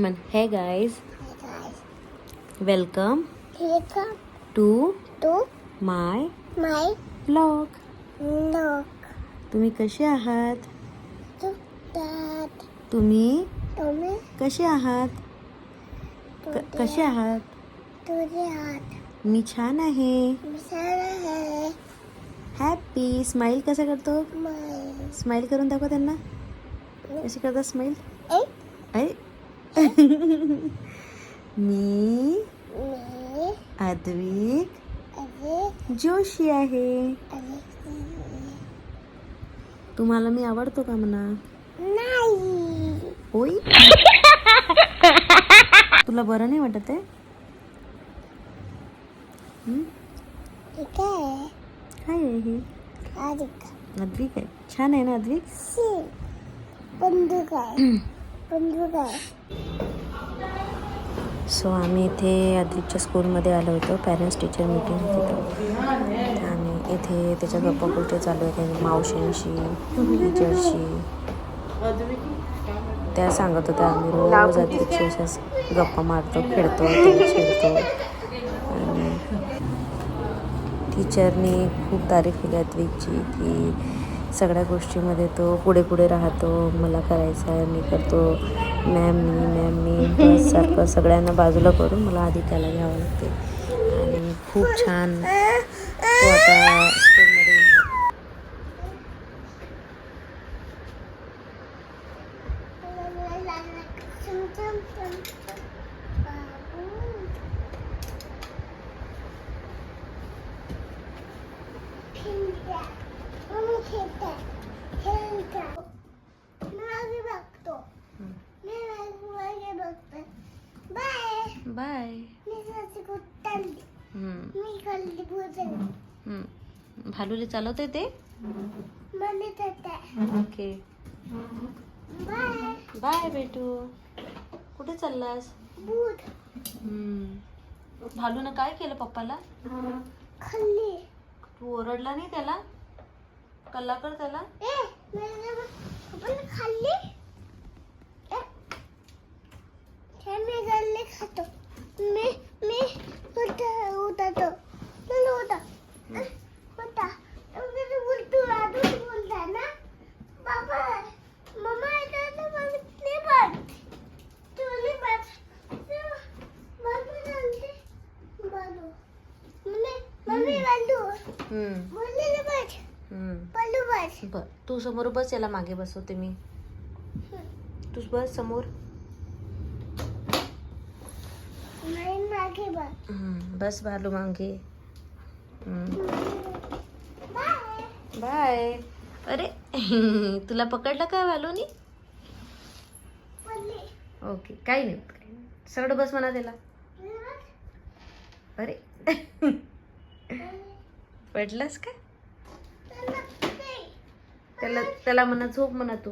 Hey guys, Hey guys, welcome welcome to to my my vlog. vlog. तुम्ही कसे आहात? To that तुम्ही तुम्ही कसे आहात? कसे आहात? तुझे हात मी छान आहे. मिसाळ आहे. हॅपी. स्माइल कसा करतो? माय स्माइल करून दाखव त्यांना. कशी करतात स्माइल? ए अरे मी मी अद्विक अरे जोशी आहे. अरे तुम्हाला मी आवडतो का म्हणा? नाही होय. तुला बरं नाही वाटत आहे? ठीक आहे. काय आहे हे? अधिक अद्विक आहे. छान आहे ना अद्विक? सी बंदूक आहे. बंदूक आहे. सो आम्ही इथे अद्विकच्या स्कूलमध्ये आलो होतो. पॅरेंट्स टीचर मीटिंग होती तर. आणि इथे त्याच्या गप्पा गोष्टी चालू आहेत मावशींशी टीचरशी. त्या सांगत होत्या आम्ही रोज अद्विकशी अशाच गप्पा मारतो, खेळतो, खेळतो. आणि टीचरनी खूप तारीफ केली अद्विकची की सगळ्या गोष्टीमध्ये तो पुढे पुढे राहतो. मला करायचं आहे, मी करतो, मॅम मी बस सारखं सगळ्यांना बाजूला करून मला आधी त्याला घ्यावं लागते. आणि खूप छान तो आता स्कूलमध्ये बाय. भालुले चालवते ते. ओके बाय बेटू. कुठे चाललास? भालूनं काय केलं पप्पाला? खाल्ली. तू ओरडला नाही त्याला? कल्ला कर त्याला. खाल्ली. मी गल्ले खातो. मी उठातो. होता बोलता ना बाबा मम्मा इथं नाही बघ तुला मम्मी बोलले बस बर तू समोर बस. याला मागे बसवते मी. तू बस समोर. नाही मागे बस भालू मागे. Bye bye. अरे तुला पकडलं का भालूनी? ओके काही नाही. सरळ बस म्हणा त्याला. अरे पडलास का? त्याला म्हणा झोप म्हणा तू.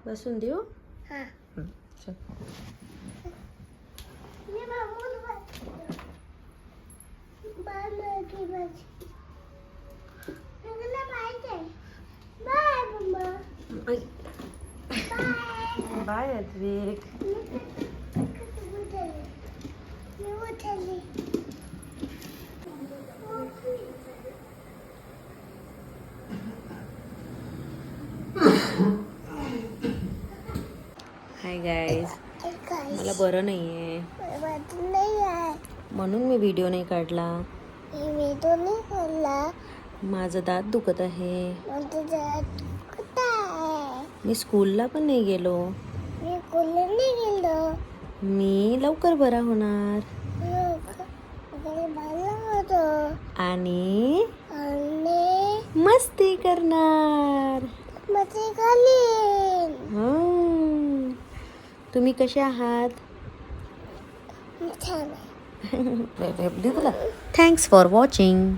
बसून देऊ. चल. बाय अद्विक. Hi guys. मला बरं नाही आहे म्हणून मी व्हिडिओ नाही काढला. माझं दात दुखत आहे. मी स्कूलला पण नाही गेलो. मी लवकर बरा होणार आणि मस्ती करणार. तुम्ही कसे आहात? छान. Thanks for watching.